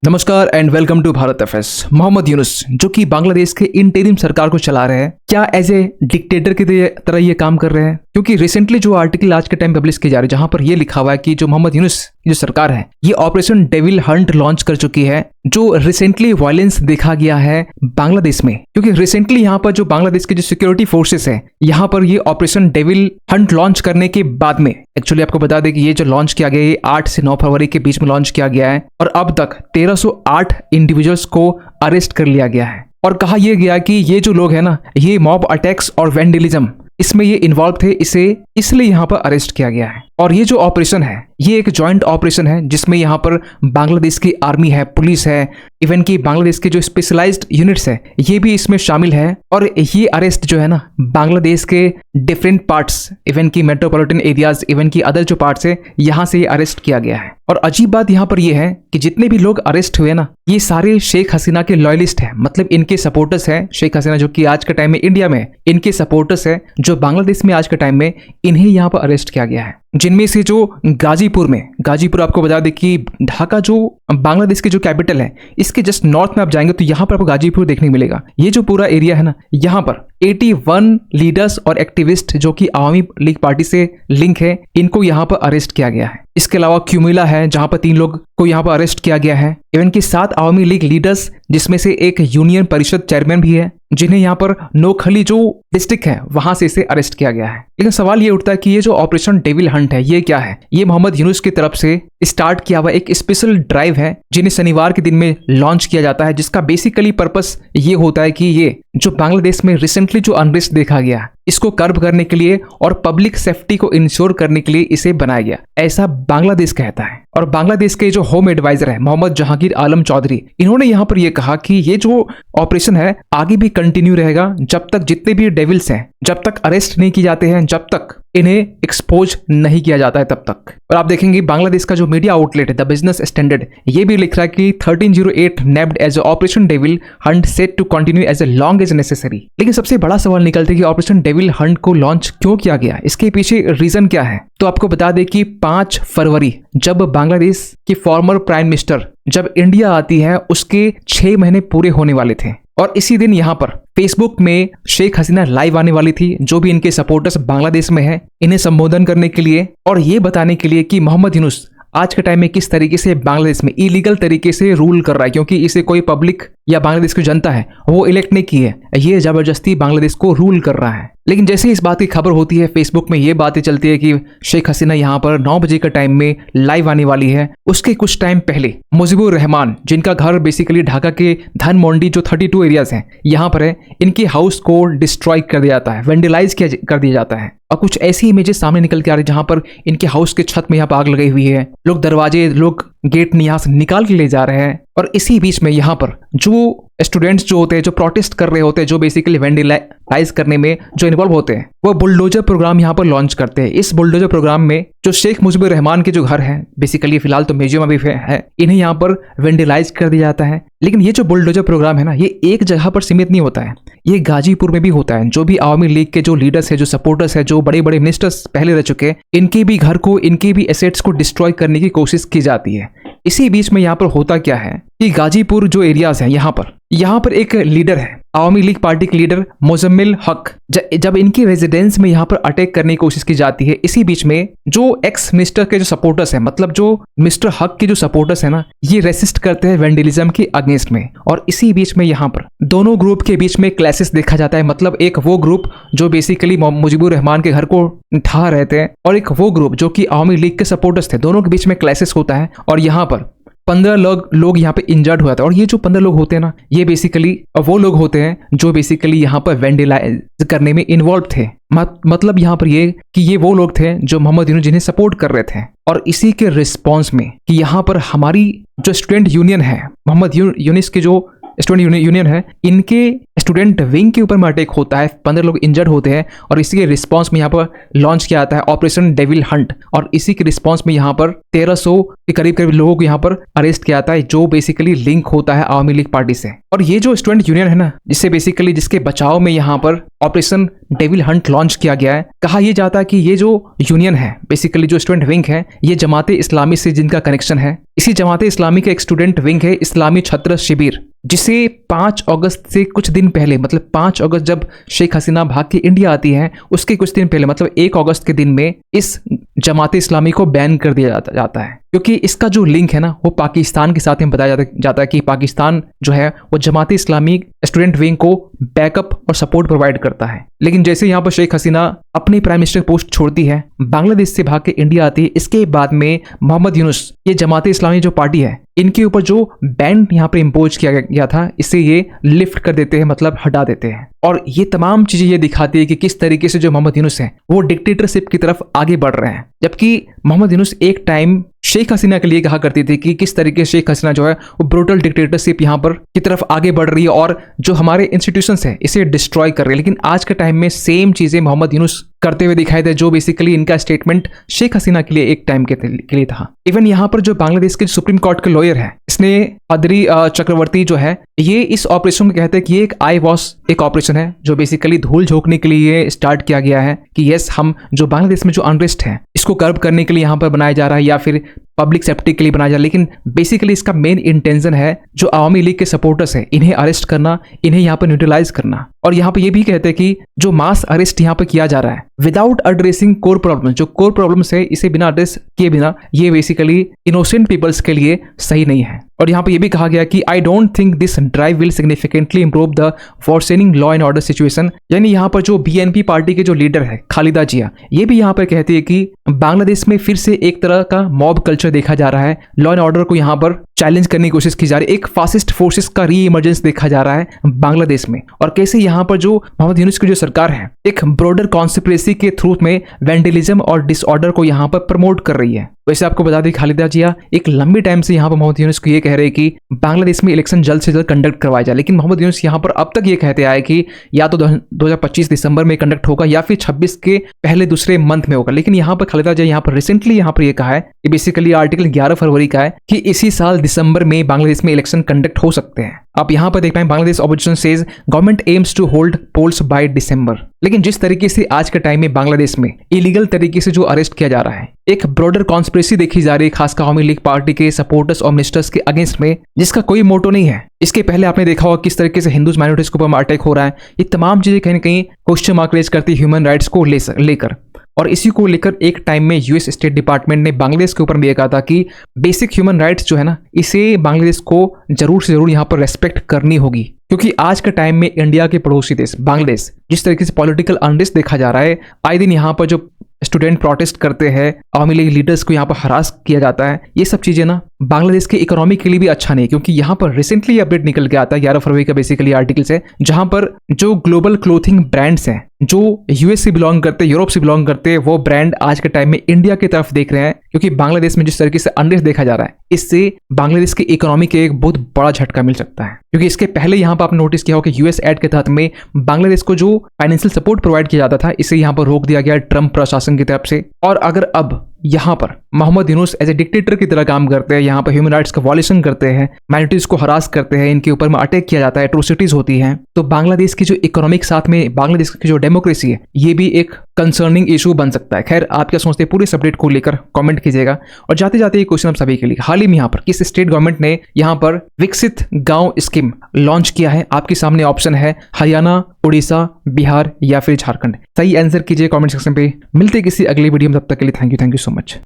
नमस्कार and welcome to Bharat FS. Mohammad Yunus जो कि बांग्लादेश के इंटरिम सरकार को चला रहे हैं, क्या एज ए डिक्टेटर की तरह ये काम कर रहे हैं? क्योंकि रिसेंटली जो आर्टिकल आज के टाइम पब्लिश किए जा रहे हैं, जहां पर ये लिखा हुआ है कि जो मोहम्मद यूनुस जो सरकार है ये ऑपरेशन डेविल हंट लॉन्च कर चुकी है, जो रिसेंटली वायलेंस देखा गया है बांग्लादेश में। क्योंकि रिसेंटली यहाँ पर जो बांग्लादेश के जो सिक्योरिटी फोर्सेस है, यहाँ पर ये ऑपरेशन डेविल हंट लॉन्च करने के बाद में एक्चुअली आपको बता दें कि ये जो लॉन्च किया गया ये 8 से 9 फरवरी के बीच में लॉन्च किया गया है और अब तक 1308 इंडिविजुअल्स को अरेस्ट कर लिया गया है। और कहा यह गया कि ये जो लोग हैं ना, ये मॉब अटैक्स और वैंडलिज्म इसमें ये इन्वॉल्व थे, इसे इसलिए यहाँ पर अरेस्ट किया गया है। और ये जो ऑपरेशन है ये एक जॉइंट ऑपरेशन है जिसमें यहाँ पर बांग्लादेश की आर्मी है, पुलिस है, इवन की बांग्लादेश के जो स्पेशलाइज्ड यूनिट्स है ये भी इसमें शामिल है। और ये अरेस्ट जो है ना बांग्लादेश के डिफरेंट पार्ट्स, इवन की मेट्रोपॉलिटन एरियाज, इवन की अदर जो पार्ट्स है यहाँ से ये अरेस्ट किया गया है। और अजीब बात यहाँ पर यह है कि जितने भी लोग अरेस्ट हुए ना ये सारे शेख हसीना के लॉयलिस्ट हैं, मतलब इनके सपोर्टर्स हैं। शेख हसीना जो कि आज के टाइम में इंडिया में इनके सपोर्टर्स है, जो बांग्लादेश में आज के टाइम में इन्हें यहाँ पर अरेस्ट किया गया है। जिनमें से जो गाजीपुर आपको बता दें कि ढाका जो बांग्लादेश की जो कैपिटल है इसके जस्ट नॉर्थ में आप जाएंगे तो यहाँ पर आपको गाजीपुर देखने को मिलेगा। ये जो पूरा एरिया है ना, यहाँ पर 81 लीडर्स और एक्टिविस्ट जो कि आवामी लीग पार्टी से लिंक है, इनको यहाँ पर अरेस्ट किया गया है। इसके अलावा क्यूमिला है जहां पर 3 लोग को यहाँ पर अरेस्ट किया गया है। इवन की 7 आवामी लीग लीडर्स जिसमें से एक यूनियन परिषद चेयरमैन भी है, जिन्हें यहाँ पर नोखली जो डिस्ट्रिक्ट है वहां से इसे अरेस्ट किया गया है। लेकिन सवाल ये उठता है कि ये जो ऑपरेशन डेविल हंट है ये क्या है? ये मोहम्मद यूनुस की तरफ से स्टार्ट किया हुआ एक स्पेशल ड्राइव है जिन्हें शनिवार के दिन में लॉन्च किया जाता है, जिसका बेसिकली पर्पस ये होता है कि ये जो बांग्लादेश में रिसेंटली जो अनरेस्ट देखा गया इसको कर्ब करने के लिए और पब्लिक सेफ्टी को इंश्योर करने के लिए इसे बनाया गया, ऐसा बांग्लादेश कहता है। और बांग्लादेश के जो होम एडवाइजर है मोहम्मद जहांगीर आलम चौधरी, इन्होंने यहाँ पर यह कहा कि ये जो ऑपरेशन है आगे भी कंटिन्यू रहेगा जब तक जितने भी डेविल्स हैं जब तक अरेस्ट नहीं किए जाते हैं, जब तक इन्हें एक्सपोज नहीं किया जाता है तब तक। और आप देखेंगे बांग्लादेश का जो मीडिया आउटलेट है द बिजनेस स्टैंडर्ड, ये भी लिख रहा है कि 1308 nabbed as Operation Devil Hunt set to continue as a long as necessary. लेकिन सबसे बड़ा सवाल निकलता है कि ऑपरेशन डेविल हंट को लॉन्च क्यों किया गया, इसके पीछे रीजन क्या है? तो आपको बता दें कि 5 फरवरी जब बांग्लादेश की फॉर्मर प्राइम मिनिस्टर जब इंडिया आती है उसके 6 महीने पूरे होने वाले थे और इसी दिन यहाँ पर फेसबुक में शेख हसीना लाइव आने वाली थी, जो भी इनके सपोर्टर्स बांग्लादेश में हैं इन्हें संबोधन करने के लिए और ये बताने के लिए कि मोहम्मद यूनुस आज के टाइम में किस तरीके से बांग्लादेश में इलीगल तरीके से रूल कर रहा है, क्योंकि इसे कोई पब्लिक या बांग्लादेश की जनता है वो इलेक्ट नहीं की है, ये जबरदस्ती बांग्लादेश को रूल कर रहा है। लेकिन जैसे इस बात की खबर होती है फेसबुक में ये बातें चलती है कि शेख हसीना यहाँ पर 9 बजे का टाइम में लाइव आने वाली है, उसके कुछ टाइम पहले मुजीबुर रहमान जिनका घर बेसिकली ढाका के धनमंडी जो 32 एरियाज हैं यहाँ पर है, इनके हाउस को डिस्ट्रॉय कर दिया जाता है, वेंडलाइज कर दिया जाता है। और कुछ ऐसी इमेजेस सामने निकल के आ रही है जहां पर इनके हाउस के छत में यहाँ पर आग लगी हुई है, लोग दरवाजे लोग गेट यहाँ से निकाल के ले जा रहे हैं। और इसी बीच में यहाँ पर जो स्टूडेंट्स जो होते हैं जो प्रोटेस्ट कर रहे होते हैं, जो बेसिकली वेंडलाइज करने में जो इन्वॉल्व होते हैं, वो बुलडोजर प्रोग्राम यहाँ पर लॉन्च करते हैं। इस बुलडोजर प्रोग्राम में जो शेख मुजीबुर रहमान के जो घर है बेसिकली फिलहाल तो म्यूजियम अभी है, इन्हें यहाँ पर वेंडलाइज कर दिया जाता है। लेकिन ये जो बुलडोजर प्रोग्राम है ना ये एक जगह पर सीमित नहीं होता है, ये गाजीपुर में भी होता है। जो भी आवामी लीग के जो लीडर्स है, जो सपोर्टर्स है, जो बड़े बड़े मिनिस्टर्स पहले रह चुके हैं, इनके भी घर को, इनके भी एसेट्स को डिस्ट्रॉय करने की कोशिश की जाती है। इसी बीच में यहाँ पर होता क्या है कि गाजीपुर जो एरियाज है यहाँ पर एक लीडर है आवामी लीग पार्टी के लीडर मुजम्मिल हक, जब इनकी रेजिडेंस में यहाँ पर अटैक करने की कोशिश की जाती है, इसी बीच में जो एक्स मिनिस्टर के जो सपोर्टर्स हैं, मतलब जो मिस्टर हक के जो सपोर्टर्स हैं ना, ये रेसिस्ट करते हैं वेंडलिज्म के अगेंस्ट में। और इसी बीच में यहाँ पर दोनों ग्रुप के बीच में क्लैशेस देखा जाता है, मतलब एक वो ग्रुप जो बेसिकली मुजीबुर रहमान के घर को ढा रहे थे और एक वो ग्रुप जो कि आवामी लीग के सपोर्टर्स थे, दोनों के बीच में क्लैशेस होता है और यहाँ पर 15 लोग यहाँ पे इंजर्ड हुआ था। और ये जो 15 लोग होते हैं ना ये बेसिकली वो लोग होते हैं जो बेसिकली यहाँ पर वेंडलाइज करने में इन्वॉल्व थे। मतलब यहाँ पर ये कि ये वो लोग थे जो मोहम्मद यूनुस जिन्हें सपोर्ट कर रहे थे। और इसी के रिस्पॉन्स में कि यहाँ पर हमारी जो स्टूडेंट यूनियन है, मोहम्मद यूनुस के जो स्टूडेंट यूनियन है, इनके स्टूडेंट विंग के ऊपर में अटैक होता है, 15 लोग इंजर्ड होते हैं और इसी के रिस्पांस में यहाँ पर लॉन्च किया जाता है ऑपरेशन डेविल हंट, और इसी के रिस्पांस में यहाँ पर 1300 के करीब लोगों को यहाँ पर अरेस्ट किया जाता है, जो बेसिकली लिंक होता है आवामी लीग पार्टी से। और ये जो स्टूडेंट यूनियन है ना, जिससे बेसिकली जिसके बचाव में यहाँ पर ऑपरेशन डेविल हंट लॉन्च किया गया है, कहा यह जाता है कि ये जो यूनियन है बेसिकली जो स्टूडेंट विंग है, ये जमाते इस्लामी से जिनका कनेक्शन है, इसी जमाते इस्लामी का एक स्टूडेंट विंग है इस्लामी छत्र शिविर, जिसे 5 अगस्त से कुछ दिन पहले, मतलब 5 अगस्त जब शेख हसीना भाग के इंडिया आती है, उसके कुछ दिन पहले मतलब 1 अगस्त के दिन में इस जमाते इस्लामी को बैन कर दिया जाता है, क्योंकि इसका जो लिंक है ना वो पाकिस्तान के साथ में बताया जाता है कि पाकिस्तान जो है वो जमाते इस्लामी स्टूडेंट विंग को बैकअप और सपोर्ट प्रोवाइड करता है। लेकिन जैसे यहाँ पर शेख हसीना अपनी प्राइम मिनिस्टर पोस्ट छोड़ती है, बांग्लादेश से भाग के इंडिया आती है, इसके बाद में मोहम्मद यूनुस, ये जमाते इस्लामी जो पार्टी है, इनके ऊपर जो बैन यहाँ पर इम्पोज किया गया था, इसे ये लिफ्ट कर देते हैं, मतलब हटा देते हैं। और ये तमाम चीजें ये दिखाती है कि किस तरीके से जो मोहम्मद यूनुस है वो डिक्टेटरशिप की तरफ आगे बढ़ रहे हैं। जबकि मोहम्मद यूनुस एक टाइम शेख हसीना के लिए कहा करती थी कि किस तरीके से शेख हसीना जो है वो ब्रूटल डिक्टेटरशिप यहाँ पर की तरफ आगे बढ़ रही है और जो हमारे इंस्टीट्यूशंस है इसे डिस्ट्रॉय कर रही है। लेकिन आज के टाइम में सेम चीजें मोहम्मद यूनुस करते हुए दिखाई दे, जो बेसिकली इनका स्टेटमेंट शेख हसीना के लिए एक टाइम के लिए था। इवन यहाँ पर जो बांग्लादेश के सुप्रीम कोर्ट के लॉयर है, इसने अदरी चक्रवर्ती जो है, ये इस ऑपरेशन को कहते हैं कि ये एक आई वॉश एक ऑपरेशन है, जो बेसिकली धूल झोंकने के लिए स्टार्ट किया गया है कि यस, हम जो बांग्लादेश में जो अनरेस्ट है इसको कर्ब करने के लिए यहाँ पर बनाया जा रहा है या फिर पब्लिक सेफ्टी के लिए बनाया जा रहा है। लेकिन बेसिकली इसका मेन इंटेंशन है जो आवामी लीग के सपोर्टर्स है इन्हें अरेस्ट करना, इन्हें यहाँ पर न्यूट्रलाइज करना। और यहाँ पे ये भी कहते हैं कि जो मास अरेस्ट यहाँ पे किया जा रहा है विदाउट एड्रेसिंग कोर प्रॉब्लम, जो कोर प्रॉब्लम्स है इसे बिना एड्रेस किए बिना, ये बेसिकली इनोसेंट पीपल्स के लिए सही नहीं है। और यहाँ पे ये भी कहा गया कि I don't think this drive will significantly improve the worsening law and order situation. यानी यहाँ पर जो बीएनपी पार्टी के जो लीडर है खालिदा जिया, ये भी यहाँ पर कहती है कि बांग्लादेश में फिर से एक तरह का मॉब कल्चर देखा जा रहा है, लॉ एंड ऑर्डर को यहाँ पर चैलेंज करने की कोशिश की जा रही है, एक फासिस्ट फोर्सेस का री इमर्जेंस देखा जा रहा है बांग्लादेश में। और कैसे यहाँ पर जो मोहम्मद यूनुस की जो सरकार है एक ब्रॉडर कॉन्स्पिरेसी के थ्रू में वैंडलिज्म और डिसऑर्डर को यहाँ पर प्रमोट कर रही है। वैसे आपको बता दें खालिदा जिया एक लंबी टाइम से यहाँ पर मोहम्मद यूनुस को ये कह रहे हैं कि बांग्लादेश में इलेक्शन जल्द से जल्द कंडक्ट करवाया जाए, लेकिन मोहम्मद यूनुस यहाँ पर अब तक ये कहते आए कि या तो 2025 दिसंबर में कंडक्ट होगा या फिर 26 के पहले दूसरे मंथ में होगा। लेकिन यहाँ पर खालिदा जिया यहाँ पर रिसेंटली यहाँ पर ये कहा है कि बेसिकली आर्टिकल 11 फरवरी का है कि इसी साल दिसंबर में बांग्लादेश में इलेक्शन कंडक्ट हो सकते हैं। आप यहाँ पर देख पाए Bangladesh opposition says government aims to hold polls by December. लेकिन जिस तरीके से आज के टाइम में बांग्लादेश में इलीगल तरीके से जो अरेस्ट किया जा रहा है, एक ब्रॉडर कॉन्स्पिरेसी देखी जा रही है खासकर आवामी लीग पार्टी के सपोर्टर्स और मिनिस्टर्स के अगेंस्ट में, जिसका कोई मोटो नहीं है। इसके पहले आपने देखा होगा किस तरीके से हिंदूज माइनॉरिटीज के ऊपर अटैक हो रहा है। ये तमाम चीजें कहीं ना कहीं क्वेश्चन मार्क रेज करती है ह्यूमन राइट्स को लेकर। और इसी को लेकर एक टाइम में यूएस स्टेट डिपार्टमेंट ने बांग्लादेश के ऊपर भी कहा था कि बेसिक ह्यूमन राइट्स जो है ना, इसे बांग्लादेश को जरूर से जरूर यहाँ पर रेस्पेक्ट करनी होगी, क्योंकि आज के टाइम में इंडिया के पड़ोसी देश बांग्लादेश जिस तरीके से पॉलिटिकल अनरेस्ट देखा जा रहा है, आए दिन यहाँ पर जो स्टूडेंट प्रोटेस्ट करते हैं, आवामी लीग लीडर्स को यहाँ पर हरास किया जाता है, ये सब चीजें ना बांग्लादेश के इकोनॉमी के लिए भी अच्छा नहीं। क्योंकि यहाँ पर रिसेंटली अपडेट निकल के आता है 11 फरवरी का बेसिकली आर्टिकल्स है, जहां पर जो ग्लोबल क्लोथिंग ब्रांड्स हैं जो यूएस से बिलोंग करते, यूरोप से बिलोंग करते, वो ब्रांड आज के टाइम में इंडिया की तरफ देख रहे हैं, क्योंकि बांग्लादेश में जिस तरीके से अनरेस्ट देखा जा रहा है, इससे बांग्लादेश की इकोनॉमी के एक बहुत बड़ा झटका मिल सकता है। क्योंकि इसके पहले यहाँ पर आपने नोटिस किया हो कि यूएस एड के तहत में बांग्लादेश को जो फाइनेंशियल सपोर्ट प्रोवाइड किया जाता था, इसे यहाँ पर रोक दिया गया ट्रंप प्रशासन की तरफ से। और अगर अब यहाँ पर Mohammad Yunus as a dictator की तरह काम करते हैं, यहाँ पर ह्यूमन राइट्स का वॉल्यूशन करते हैं, माइनॉरिटीज को हरास करते हैं, इनके ऊपर में अटैक किया जाता है, एट्रोसिटीज होती हैं, तो बांग्लादेश की जो इकोनॉमिक साथ में बांग्लादेश की जो डेमोक्रेसी है, ये भी एक कंसर्निंग इशू बन सकता है। खैर, आप क्या सोचते हैं पूरे अपडेट को लेकर कमेंट कीजिएगा। और जाते जाते ये क्वेश्चन आप सभी के लिए, हाल ही में यहाँ पर किस स्टेट गवर्नमेंट ने यहाँ पर विकसित गांव स्कीम लॉन्च किया है? आपके सामने ऑप्शन है हरियाणा, उड़ीसा, बिहार या फिर झारखंड। सही आंसर कीजिए कमेंट सेक्शन पे। मिलते किसी अगली वीडियो में, तब तक के लिए थैंक यू सो मच।